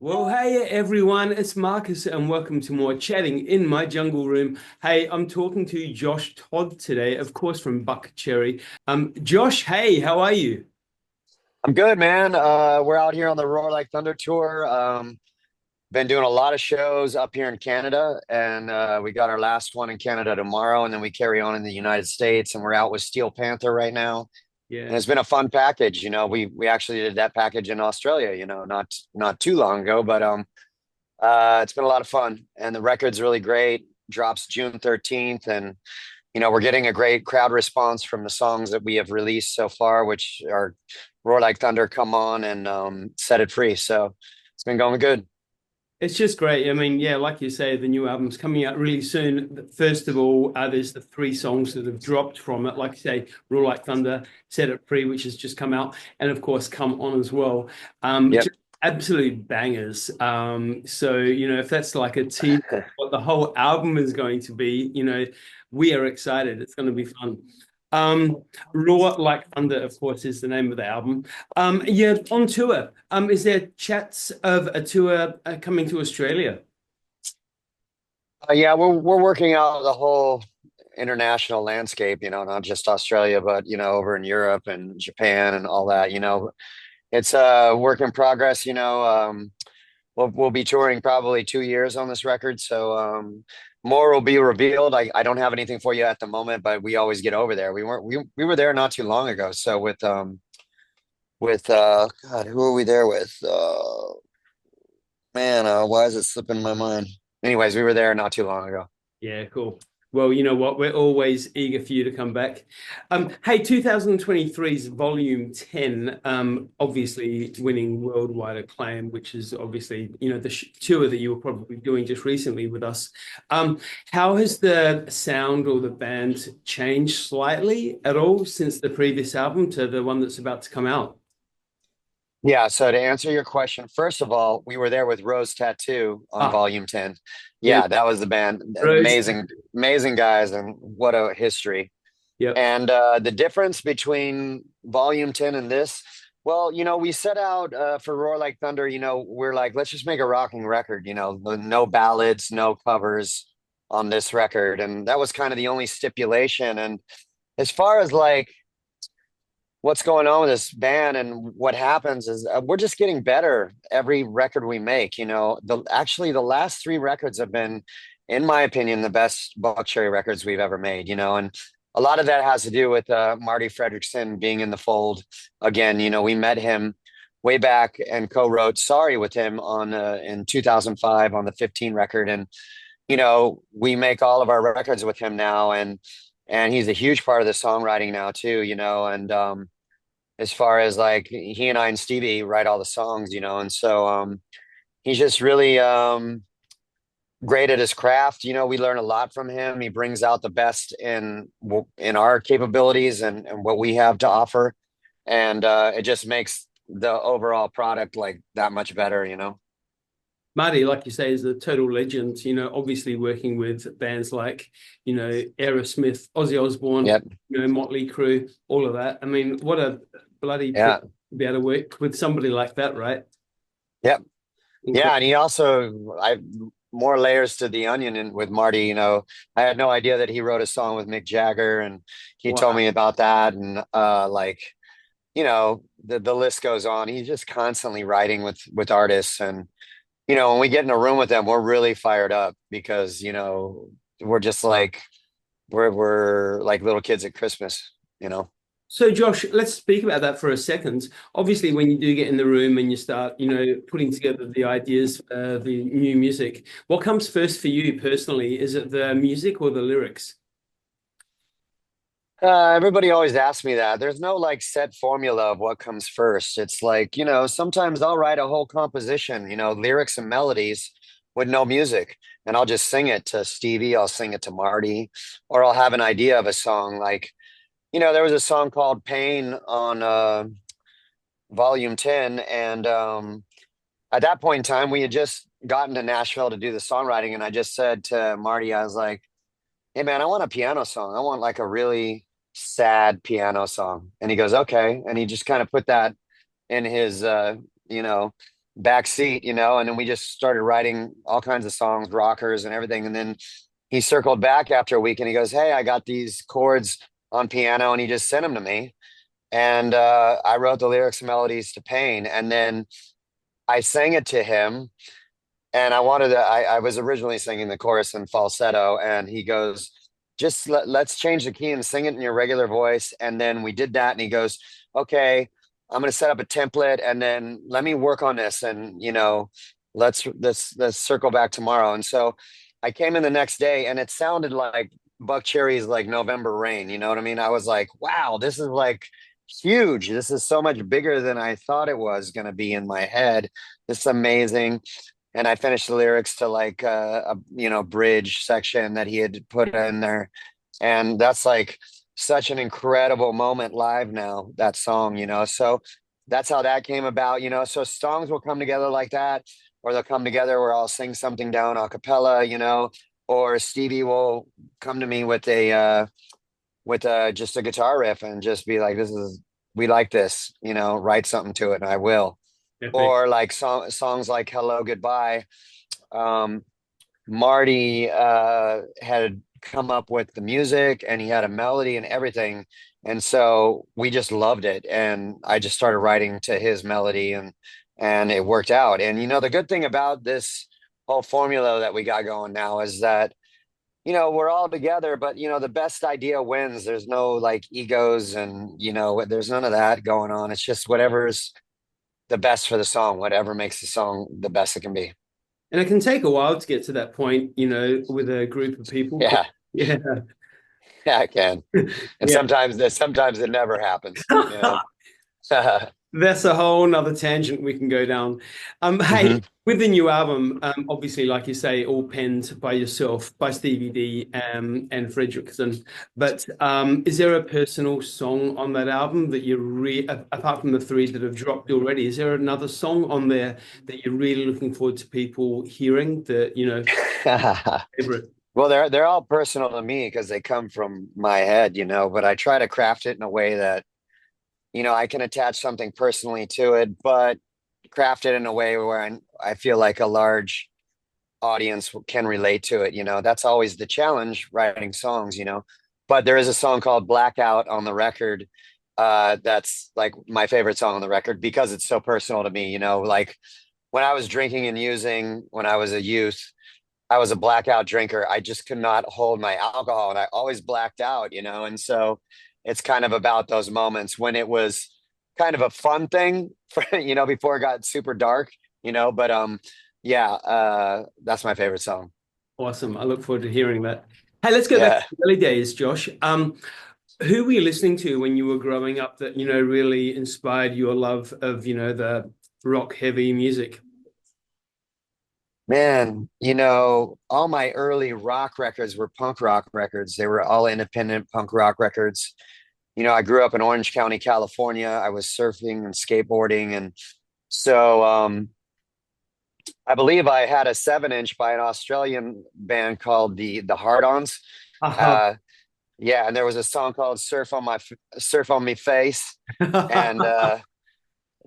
Well, hey everyone, it's Marcus, and welcome to more chatting in my jungle room. Hey, I'm talking to Josh Todd today, of course, from Buckcherry. Josh, hey, how are you? I'm good, man. We're out here on the Roar Like Thunder tour. Been doing a lot of shows up here in Canada, and we got our last one in Canada tomorrow, and then we carry on in the United States, and we're out with Steel Panther right now. And Yeah. it's been a fun package. We actually did that package in Australia, not too long ago, but it's been a lot of fun, and the record's really great. Drops June 13th, and we're getting a great crowd response from the songs that we have released so far, which are Roar Like Thunder, Come On, and Set It Free. So it's been going good. It's just great. I mean, yeah, like you say, the new album's coming out really soon. First of all, there's the three songs that have dropped from it. Like you say, Rule Like Thunder, Set It Free, which has just come out, and of course, Come On as well. Yep. Just absolute bangers. If that's like a tease of what the whole album is going to be, we are excited. It's going to be fun. Raw Like Thunder, of course, is the name of the album. Yeah, on tour. Is there chats of a tour coming to Australia? Yeah, we're working out the whole international landscape, not just Australia, but over in Europe and Japan and all that. It's a work in progress. We'll be touring probably 2 years on this record, so more will be revealed. I don't have anything for you at the moment, but we always get over there. We were there not too long ago. So with God, who are we there with? Man, why is it slipping my mind? Anyways, we were there not too long ago. Yeah, cool. Well, you know what? We're always eager for you to come back. Hey, 2023's Volume 10, obviously winning worldwide acclaim, which is obviously, the sh tour that you were probably doing just recently with us. How has the sound or the band changed slightly at all since the previous album to the one that's about to come out? Yeah, so to answer your question, first of all, we were there with Rose Tattoo on Ah, Volume 10. yeah, Yeah, that was the band. Rose. Amazing, amazing guys, and what a history. Yep. And the difference between Volume 10 and this, well, we set out for Roar Like Thunder, we're like, let's just make a rocking record, no ballads, no covers on this record. And that was kind of the only stipulation. And as far as like what's going on with this band and what happens is we're just getting better every record we make. The last three records have been, in my opinion, the best Buckcherry records we've ever made. And a lot of that has to do with Marty Fredrickson being in the fold again. We met him way back and co-wrote "Sorry" with him on in 2005 on the 15 record, and we make all of our records with him now, and he's a huge part of the songwriting now too. And as far as like he and I and Stevie write all the songs, and so he's just really great at his craft. We learn a lot from him. He brings out the best in our capabilities and what we have to offer, and it just makes the overall product like that much better. Marty, like you say, is a total legend, obviously working with bands like, Aerosmith, Ozzy Osbourne, Yep. Motley Crue, all of that. I mean, what a bloody privilege Yeah. to be able to work with somebody like that, right? Yep. Yeah, Incredible. and he also I more layers to the onion and with Marty, I had no idea that he wrote a song with Mick Jagger, and he told Wow. me about that, and like the list goes on. He's just constantly writing with artists, and when we get in a room with them, we're really fired up because we're just like we're like little kids at Christmas. So, Josh, let's speak about that for a second. Obviously, when you do get in the room and you start, putting together the ideas, the new music, what comes first for you personally? Is it the music or the lyrics? Everybody always asks me that. There's no like set formula of what comes first. It's like, sometimes I'll write a whole composition, lyrics and melodies with no music, and I'll just sing it to Stevie, I'll sing it to Marty, or I'll have an idea of a song. Like, there was a song called Pain on Volume 10, and at that point in time, we had just gotten to Nashville to do the songwriting, and I just said to Marty, I was like, hey man, I want a piano song. I want like a really sad piano song. And he goes, okay. And he just kind of put that in his you know, back seat, and then we just started writing all kinds of songs, rockers and everything. And then he circled back after a week and he goes, "Hey, I got these chords on piano," and he just sent them to me. And I wrote the lyrics and melodies to Pain. And then I sang it to him. And I was originally singing the chorus in falsetto. And he goes, just let's change the key and sing it in your regular voice. And then we did that. And he goes, "Okay, I'm going to set up a template and then let me work on this. And, let's circle back tomorrow." And so I came in the next day and it sounded like Buckcherry's like November Rain. You know what I mean? I was like, wow, this is like huge. This is so much bigger than I thought it was going to be in my head. This is amazing. And I finished the lyrics to like bridge section that he had put in there, and that's like such an incredible moment live now, that song. So that's how that came about. So songs will come together like that, or they'll come together where I'll sing something down a cappella, or Stevie will come to me with just a guitar riff and just be like, "This is, we like this, write something to it," and I will. Definitely. Or like songs like "Hello Goodbye." um Marty had come up with the music and he had a melody and everything, and so we just loved it, and I just started writing to his melody, and it worked out. And the good thing about this whole formula that we got going now is that we're all together, but the best idea wins. There's no like egos, and there's none of that going on. It's just whatever's the best for the song, whatever makes the song the best it can be. And it can take a while to get to that point, with a group of people. But Yeah, yeah, yeah, I can. And yeah. sometimes it never happens. That's a whole nother tangent we can go down. Hey, Hmm. with the new album, obviously, like you say, all penned by yourself, by Stevie D, and Fredrickson. But is there a personal song on that album that you apart from the three that have dropped already, is there another song on there that you're really looking forward to people hearing that, favorite? Well, they're all personal to me because they come from my head, but I try to craft it in a way that, I can attach something personally to it, but craft it in a way where I feel like a large audience can relate to it. That's always the challenge writing songs. But there is a song called Blackout on the record. That's like my favorite song on the record because it's so personal to me. Like when I was drinking and using when I was a youth, I was a blackout drinker. I just could not hold my alcohol and I always blacked out. And so it's kind of about those moments when it was kind of a fun thing for, before it got super dark. But yeah, that's my favorite song. Awesome. I look forward to hearing that. Hey, let's go back to Yeah. the early days, Josh. Who were you listening to when you were growing up that, really inspired your love of, the rock heavy music? Man, all my early rock records were punk rock records. They were all independent punk rock records. I grew up in Orange County, California. I was surfing and skateboarding. And so I believe I had a 7-inch by an Australian band called the Hard-Ons. Uh-huh. Uh, yeah, and there was a song called Surf on Me Face. And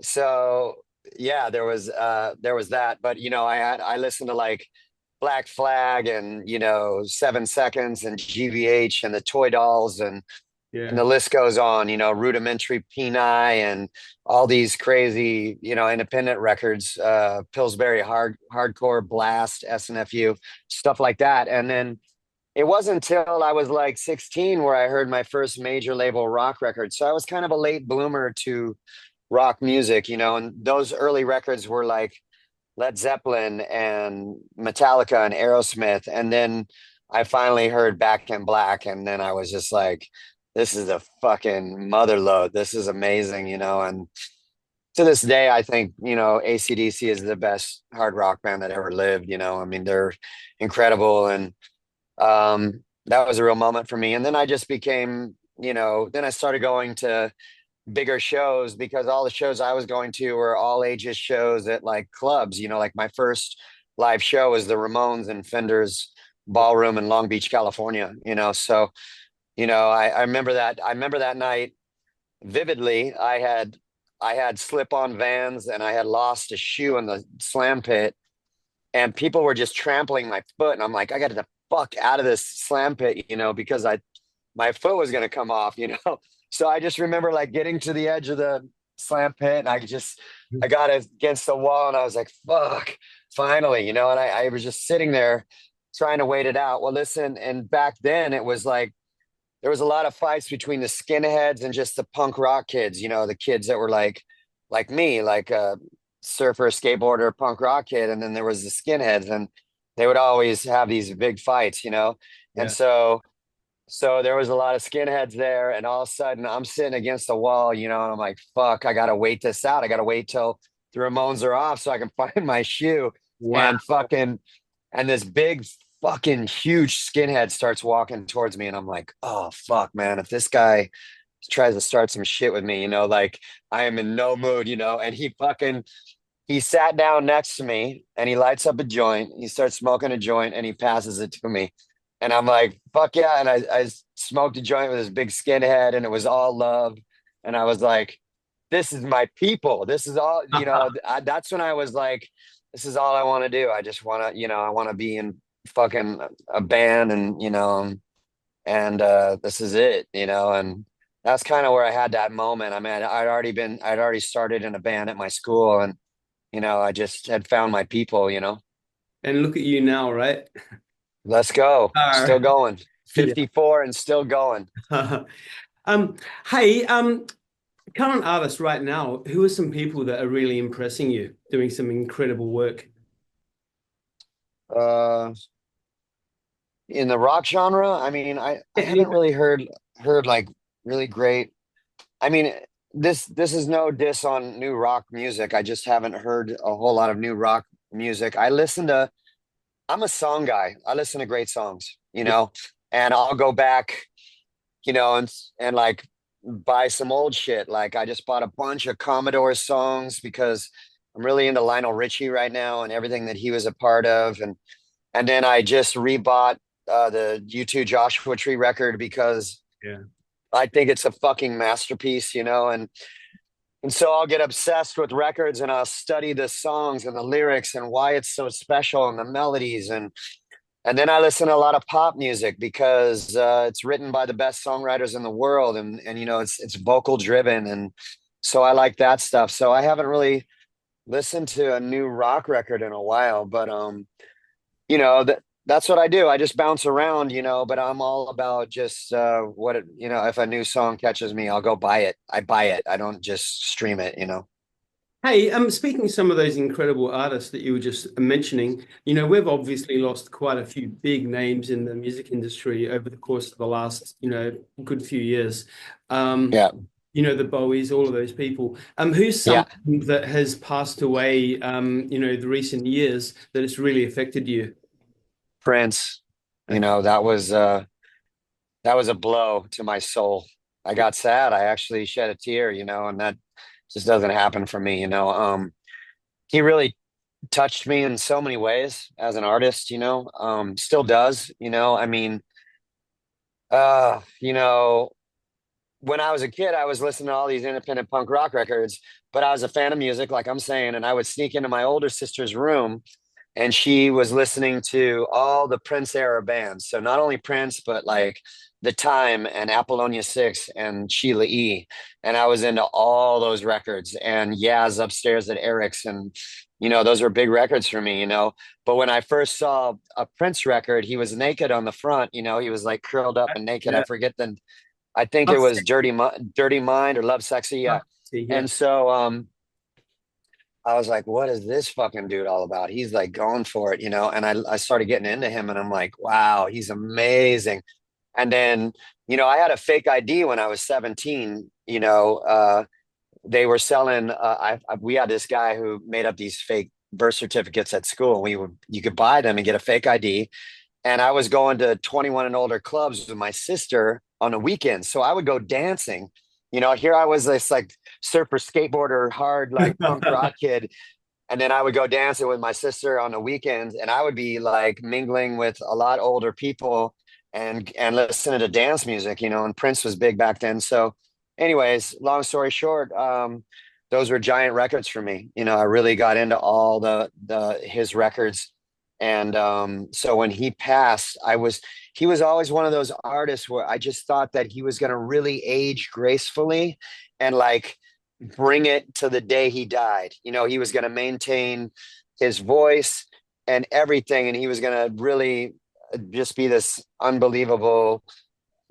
so yeah, there was that. But I listened to like Black Flag and 7 Seconds and GBH and the Toy Dolls and Yeah. the list goes on, Rudimentary Peni and all these crazy, independent records, Pillsbury Hardcore Blast, SNFU, stuff like that. And then it wasn't until I was like 16 where I heard my first major label rock record. So I was kind of a late bloomer to rock music, and those early records were like Led Zeppelin and Metallica and Aerosmith. And then I finally heard Back in Black. And then I was just like, this is a fucking mother load. This is amazing. And to this day, I think, AC/DC is the best hard rock band that ever lived. I mean, they're incredible. And that was a real moment for me. And then I just became, then I started going to bigger shows because all the shows I was going to were all ages shows at like clubs. Like my first live show was the Ramones and Fender's Ballroom in Long Beach, California. So, I remember that. I remember that night vividly. I had I had slip-on Vans and I had lost a shoe in the slam pit, and people were just trampling my foot, and I'm like, I got to get the fuck out of this slam pit, because I my foot was gonna come off. So I just remember like getting to the edge of the slam pit, and I got against the wall, and I was like, fuck, finally. And I was just sitting there trying to wait it out. Well, listen, and back then it was like there was a lot of fights between the skinheads and just the punk rock kids, the kids that were like me, like a surfer, skateboarder, punk rock kid. And then there was the skinheads, and they would always have these big fights. And Yeah. so there was a lot of skinheads there, and all of a sudden I'm sitting against the wall, and I'm like, fuck, I gotta wait this out. I gotta wait till the Ramones are off so I can find my shoe. Wow. And this big fucking huge skinhead starts walking towards me, and I'm like, oh fuck, man, if this guy tries to start some shit with me, like I am in no mood. And he sat down next to me, and he lights up a joint. He starts smoking a joint, and he passes it to me. And I'm like, fuck yeah. And I smoked a joint with this big skinhead, and it was all love. And I was like, this is my people. This is that's when I was like, this is all I want to do. I just want to, I want to be in fucking a band, and this is it. And that's kind of where I had that moment. I mean, I'd already started in a band at my school, and, I just had found my people. And look at you now, right? Let's go. Still Are going. yeah. 54 and still going. Um, hey, current artists right now, who are some people that are really impressing you, doing some incredible work? Uh, in the rock genre, I mean, I Yeah, haven't really heard like really great. I mean, this is no diss on new rock music. I just haven't heard a whole lot of new rock music. I'm a song guy. I listen to great yeah, songs, and I'll go back, and like buy some old shit. Like I just bought a bunch of Commodore songs because I'm really into Lionel Richie right now and everything that he was a part of. And then I just rebought the U2 Joshua Tree record because yeah. I think it's a fucking masterpiece. And so I'll get obsessed with records, and I'll study the songs and the lyrics and why it's so special and the melodies. And then I listen to a lot of pop music because it's written by the best songwriters in the world, and it's vocal driven, and so I like that stuff. So I haven't really listened to a new rock record in a while, but that's what I do. I just bounce around, but I'm all about just if a new song catches me, I'll go buy it. I buy it. I don't just stream it. Hey, speaking of some of those incredible artists that you were just mentioning, we've obviously lost quite a few big names in the music industry over the course of the last, good few years. Um, Yeah. the Bowies, all of those people. Who's Yeah. someone that has passed away, the recent years that has really affected you? Prince, Okay. that was a blow to my soul. I got sad. I actually shed a tear, and that just doesn't happen for me. He really touched me in so many ways as an artist, still does. I mean, uh, you know, when I was a kid, I was listening to all these independent punk rock records, but I was a fan of music, like I'm saying, and I would sneak into my older sister's room, and she was listening to all the Prince era bands. So not only Prince, but like The Time and Apollonia 6 and Sheila E. And I was into all those records, and Yaz Upstairs at Eric's. And, those were big records for me. But when I first saw a Prince record, he was naked on the front, he was like curled up and naked. Yeah. I think it Love was Sexy. Dirty Mind or Love Sexy. Love Yeah. Sexy, yeah. And so, I was like, what is this fucking dude all about? He's like going for it. And I started getting into him, and I'm like, wow, he's amazing. And then, I had a fake ID when I was 17. They were selling, we had this guy who made up these fake birth certificates at school. You could buy them and get a fake ID. And I was going to 21 and older clubs with my sister on the weekends. So I would go dancing. Here I was, this like surfer, skateboarder, hard like punk rock kid. And then I would go dancing with my sister on the weekends, and I would be like mingling with a lot older people and listening to dance music, and Prince was big back then. So anyways, long story short, those were giant records for me. You know, I really got into all the his records. And so when he passed, he was always one of those artists where I just thought that he was going to really age gracefully and like bring it to the day he died. You know, he was going to maintain his voice and everything, and he was going to really just be this unbelievable,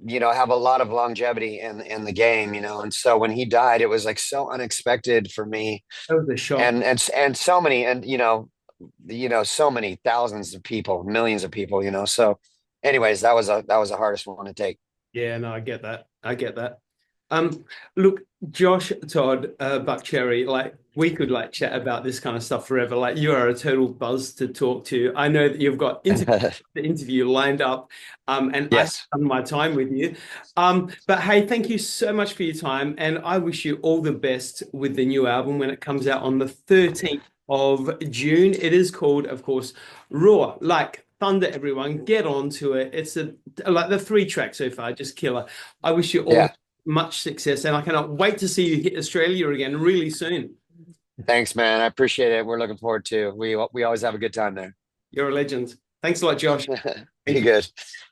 you know, have a lot of longevity in the game, you know. And so when he died, it was like so unexpected for me, That was a shock. and so many, and so many thousands of people, millions of people, you know. So anyways, that was the hardest one to take. Yeah, no, I get that. I get that. Look, Josh Todd, Buckcherry, like we could like chat about this kind of stuff forever. Like you are a total buzz to talk to. I know that you've got the interview lined up, and I've Yes. done my time with you. But hey, thank you so much for your time, and I wish you all the best with the new album when it comes out on the 13th of June. It is called, of course, Raw. Like thunder, everyone, get on to it. It's like the three tracks so far, just killer. I wish you all Yeah. much success, and I cannot wait to see you hit Australia again really soon. Thanks, man. I appreciate it. We're looking forward to. We always have a good time there. You're a legend. Thanks a lot, Josh. Be Thank you. good.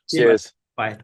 See you, mate. Cheers. Bye.